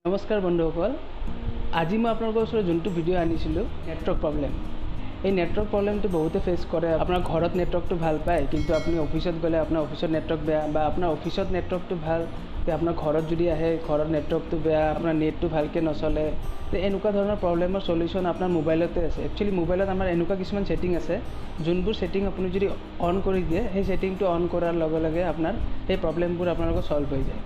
নমস্কাৰ বন্ধুসকল, আজি মই আপোনালোকৰ ওচৰত যোনটো ভিডিঅ' আনিছিলোঁ নেটৱৰ্ক প্ৰব্লেম। এই নেটৱৰ্ক প্ৰব্লেমটো বহুতে ফেচ কৰে। আপোনাৰ ঘৰত নেটৱৰ্কটো ভাল পায়, কিন্তু আপুনি অফিচত গ'লে আপোনাৰ অফিচত নেটৱৰ্ক বেয়া, বা আপোনাৰ অফিচত নেটৱৰ্কটো ভাল, আপোনাৰ ঘৰত যদি আহে ঘৰত নেটৱৰ্কটো বেয়া, আপোনাৰ নেটটো ভালকৈ নচলে। এনেকুৱা ধৰণৰ প্ৰব্লেমৰ সলিউশ্যন আপোনাৰ মোবাইলতে আছে। একচুৱেলি মোবাইলত আমাৰ এনেকুৱা কিছুমান ছেটিং আছে, যোনবোৰ ছেটিং আপুনি যদি অন কৰি দিয়ে, সেই ছেটিংটো অন কৰাৰ লগে লগে আপোনাৰ সেই প্ৰব্লেমবোৰ আপোনালোকৰ সলভ হৈ যায়।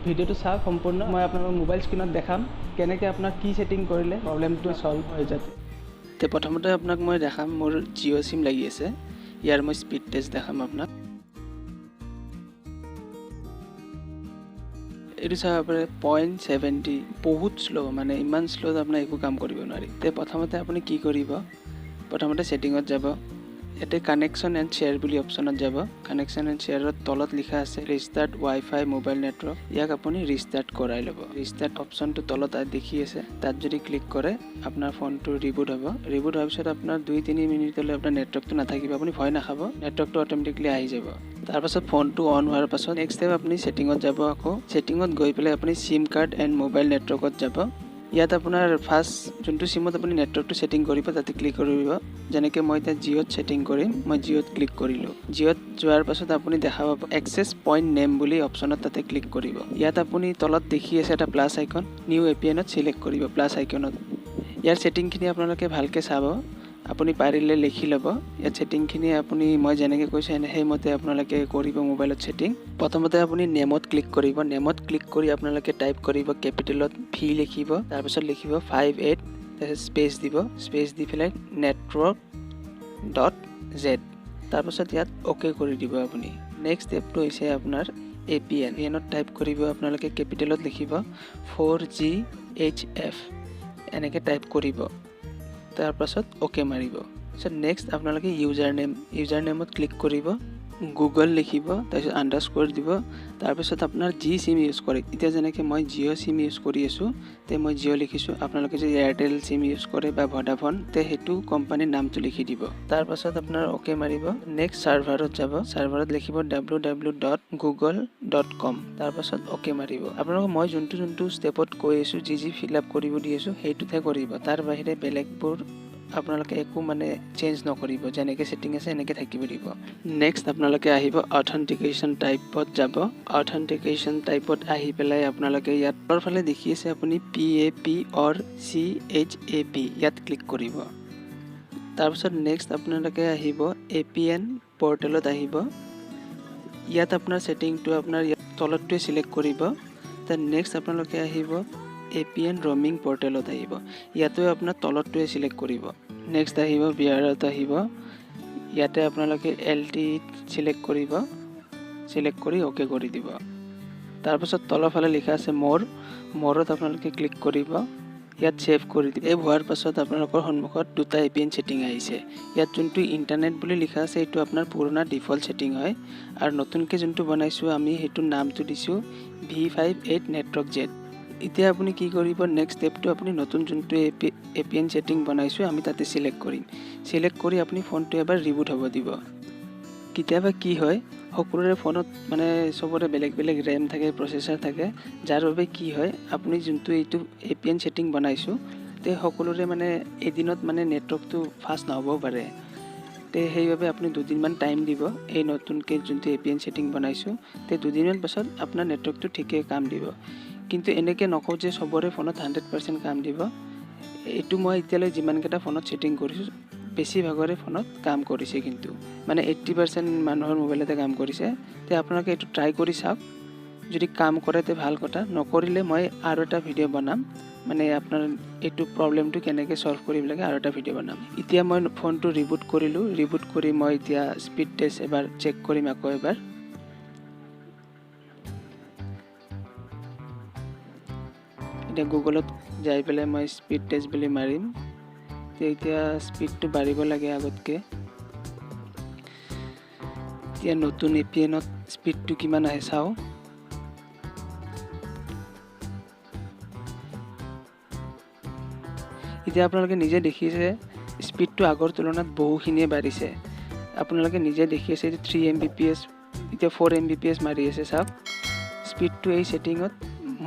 ভিডিঅ'টো চাওক সম্পূৰ্ণ। মই আপোনালোকক মোবাইল স্ক্ৰীনত দেখাম কেনেকৈ আপোনাৰ কি ছেটিং কৰিলে প্ৰব্লেমটো সলভ হৈ যায়। প্ৰথমতে আপোনাক মই দেখাম, মোৰ জিঅ' চিম লাগি আছে। ইয়াৰ মই স্পীড টেষ্ট দেখাম আপোনাক। এইটো চাব পাৰে 0.70, বহুত শ্ল', মানে ইমান শ্ল'ত আপোনাৰ একো কাম কৰিব নোৱাৰি। প্ৰথমতে আপুনি কি কৰিব, প্ৰথমতে ছেটিঙত যাব। ইয়াতে কানেকশ্যন এণ্ড শ্বেয়াৰ বুলি অপশ্যনত যাব। কানেকশ্যন এণ্ড শ্বেয়াৰত তলত লিখা আছে ৰিষ্টাৰ্ট ৱাইফাই মোবাইল নেটৱৰ্ক। ইয়াক আপুনি ৰিষ্টাৰ্ট কৰাই ল'ব। ৰিষ্টাৰ্ট অপশ্যনটো তলত দেখি আছে, তাত যদি ক্লিক কৰে আপোনাৰ ফোনটো ৰিবুট হ'ব। ৰিবুট হোৱাৰ পিছত আপোনাৰ 2-3 মিনিটলৈ আপোনাৰ নেটৱৰ্কটো নাথাকিব। আপুনি ভয় নাখাব, নেটৱৰ্কটো অট'মেটিকলি আহি যাব। তাৰপাছত ফোনটো অন হোৱাৰ পাছত নেক্সট টাইম আপুনি ছেটিঙত যাব। আকৌ ছেটিঙত গৈ পেলাই আপুনি চিম কাৰ্ড এণ্ড মোবাইল নেটৱৰ্কত যাব। ইয়াত আপোনাৰ ফাৰ্ষ্ট যোনটো চিমত আপুনি নেটৱৰ্কটো ছেটিং কৰিব তাতে ক্লিক কৰিব। যেনেকৈ মই এতিয়া জিঅ'ত ছেটিং কৰিম, মই জিঅ'ত ক্লিক কৰিলোঁ। জিঅ'ত যোৱাৰ পাছত আপুনি দেখা পাব এক্সেছ পইণ্ট নেম বুলি অপশ্যনত, তাতে ক্লিক কৰিব। ইয়াত আপুনি তলত দেখি আছে এটা প্লাছ আইকন, নিউ এপিএনত ছিলেক্ট কৰিব প্লাছ আইকনত। ইয়াৰ ছেটিংখিনি আপোনালোকে ভালকৈ চাব, আপুনি পাৰিলে লিখি ল'ব। ইয়াত ছেটিংখিনি আপুনি মই যেনেকৈ কৈছোঁ সেইমতে আপোনালোকে কৰিব মোবাইলত ছেটিং। প্ৰথমতে আপুনি নেমত ক্লিক কৰিব। নেমত ক্লিক কৰি আপোনালোকে টাইপ কৰিব কেপিটেলত ভি লিখিব, তাৰপিছত লিখিব 58, তাৰপিছত স্পেচ দিব। স্পেচ দি পেলাই network.z, তাৰপিছত ইয়াত অ'কে কৰি দিব আপুনি। নেক্সট ষ্টেপটো হৈছে আপোনাৰ এপিএনত টাইপ কৰিব। আপোনালোকে কেপিটেলত লিখিব 4GHF, এনেকৈ টাইপ কৰিব। তাৰপাছত অ'কে মাৰিব। তাৰপিছত নেক্সট আপোনালোকে ইউজাৰ নেমত ক্লিক কৰিব, গুগল লিখিব, তাৰপিছত আণ্ডাৰস্ক'ৰ দিব। তাৰপিছত আপোনাৰ যি চিম ইউজ কৰে, এতিয়া যেনেকৈ মই জিঅ' চিম ইউজ কৰি আছোঁ, মই জিঅ' লিখিছোঁ। আপোনালোকে যদি এয়াৰটেল চিম ইউজ কৰে বা ভডাফোন, সেইটো কোম্পানীৰ নামটো লিখি দিব। তাৰপাছত আপোনাৰ অ'কে মাৰিব। নেক্সট ছাৰ্ভাৰত যাব। ছাৰ্ভাৰত লিখিব www.google.com, তাৰপাছত অ'কে মাৰিব। আপোনালোকক মই যোনটো ষ্টেপত কৈ আছোঁ, যি ফিল আপ কৰিব দি আছোঁ, সেইটোতহে কৰিব। তাৰ বাহিৰে বেলেগবোৰ আপোনালোকে একো চেঞ্জ নকৰিব। যেনেকৈ ছেটিং আছে এনেকৈ থাকিব দিব। নেক্সট আপোনালোকে আহিব অথেণ্টিকেশ্যন টাইপত যাব। অথেণ্টিকেশ্যন টাইপত আহি পেলাই আপোনালোকে ইয়াত ফালে দেখি আছে আপুনি PAP or CHAP, ইয়াত ক্লিক কৰিব। তাৰপিছত নেক্সট আপোনালোকে আহিব APN পৰ্টেলত আহিব। ইয়াত আপোনাৰ ছেটিংটো আপোনাৰ ইয়াত তলতটোৱে ছিলেক্ট কৰিব। নেক্সট আপোনালোকে আহিব APN ৰ'মিং পৰ্টেলত আহিব। ইয়াতো আপোনাৰ তলতটোৱে ছিলেক্ট কৰিব। নেক্সট আহিব বিয়াৰত আহিব। ইয়াতে আপোনালোকে LT ছিলেক্ট কৰিব। ছিলেক্ট কৰি অ'কে কৰি দিব। তাৰপাছত তলৰফালে লিখা আছে মৰত আপোনালোকে ক্লিক কৰিব। ইয়াত ছেভ কৰি দিব। এই হোৱাৰ পাছত আপোনালোকৰ সন্মুখত দুটা APN ছেটিং আহিছে। ইয়াত যোনটো ইণ্টাৰনেট বুলি লিখা আছে সেইটো আপোনাৰ পুৰণা ডিফল্ট ছেটিং হয়, আৰু নতুনকৈ যোনটো বনাইছোঁ আমি সেইটোৰ নামটো দিছোঁ V58 নেটৱৰ্ক Z। এতিয়া আপুনি কি কৰিব, নেক্সট ষ্টেপটো আপুনি নতুন যোনটো APN ছেটিং বনাইছোঁ আমি তাতে ছিলেক্ট কৰিম। ছিলেক্ট কৰি আপুনি ফোনটো এবাৰ ৰিবুট হ'ব দিব। কেতিয়াবা কি হয়, সকলোৰে ফোনত চবৰে বেলেগ বেলেগ ৰেম থাকে, প্ৰচেছৰ থাকে, যাৰ বাবে কি হয় আপুনি যোনটো এইটো APN ছেটিং বনাইছোঁ সকলোৰে এদিনত নেটৱৰ্কটো ফাষ্ট নহ'বও পাৰে। সেইবাবে আপুনি 2 দিনমান টাইম দিব। এই নতুনকৈ যোনটো APN ছেটিং বনাইছোঁ 2 দিনমান পাছত আপোনাৰ নেটৱৰ্কটো ঠিকেই কাম দিব। কিন্তু এনেকৈ নকওঁ যে চবৰে ফোনত 100% কাম দিব। এইটো মই এতিয়ালৈ যিমানকেইটা ফোনত ছেটিং কৰিছোঁ বেছিভাগৰে ফোনত কাম কৰিছে, কিন্তু 80% মানুহৰ মোবাইলতে কাম কৰিছে। আপোনালোকে এইটো ট্ৰাই কৰি চাওক। যদি কাম কৰে ভাল কথা, নকৰিলে মই আৰু এটা ভিডিঅ' বনাম, আপোনাৰ এইটো প্ৰব্লেমটো কেনেকৈ সলভ কৰিব লাগে আৰু এটা ভিডিঅ' বনাম। এতিয়া মই ফোনটো ৰিবুট কৰিলোঁ। ৰিবুট কৰি মই এতিয়া স্পীড টেষ্ট এবাৰ চেক কৰিম আকৌ এবাৰ। এতিয়া গুগলত যাই পেলাই মই স্পীড টেষ্ট বুলি মাৰিম। এতিয়া স্পীডটো বাঢ়িব লাগে আগতকৈ। এতিয়া নতুন APNত স্পীডটো কিমান আহে চাওঁ। এতিয়া আপোনালোকে নিজে দেখিছে স্পীডটো আগৰ তুলনাত বহুখিনিয়ে বাঢ়িছে। আপোনালোকে নিজে দেখি আছে 3 Mbps, এতিয়া 4 Mbps মাৰি আছে চাওক। স্পীডটো এই ছেটিঙত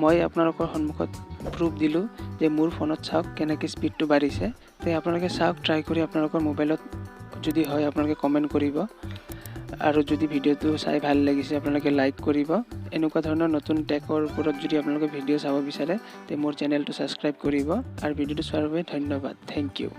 মই আপোনালোকৰ সন্মুখত প্ৰুফ দিলোঁ যে মোৰ ফোনত চাওক কেনেকৈ স্পীডটো বাঢ়িছে। তো আপোনালোকে চাওক, ট্ৰাই কৰি আপোনালোকৰ মোবাইলত যদি হয় আপোনালোকে কমেণ্ট কৰিব, আৰু যদি ভিডিঅ'টো চাই ভাল লাগিছে আপোনালোকে লাইক কৰিব। এনেকুৱা ধৰণৰ নতুন টেকৰ ওপৰত যদি আপোনালোকে ভিডিঅ' চাব বিচাৰে তে মোৰ চেনেলটো ছাবস্ক্ৰাইব কৰিব, আৰু ভিডিঅ'টো চোৱাৰ বাবে ধন্যবাদ। Thank U.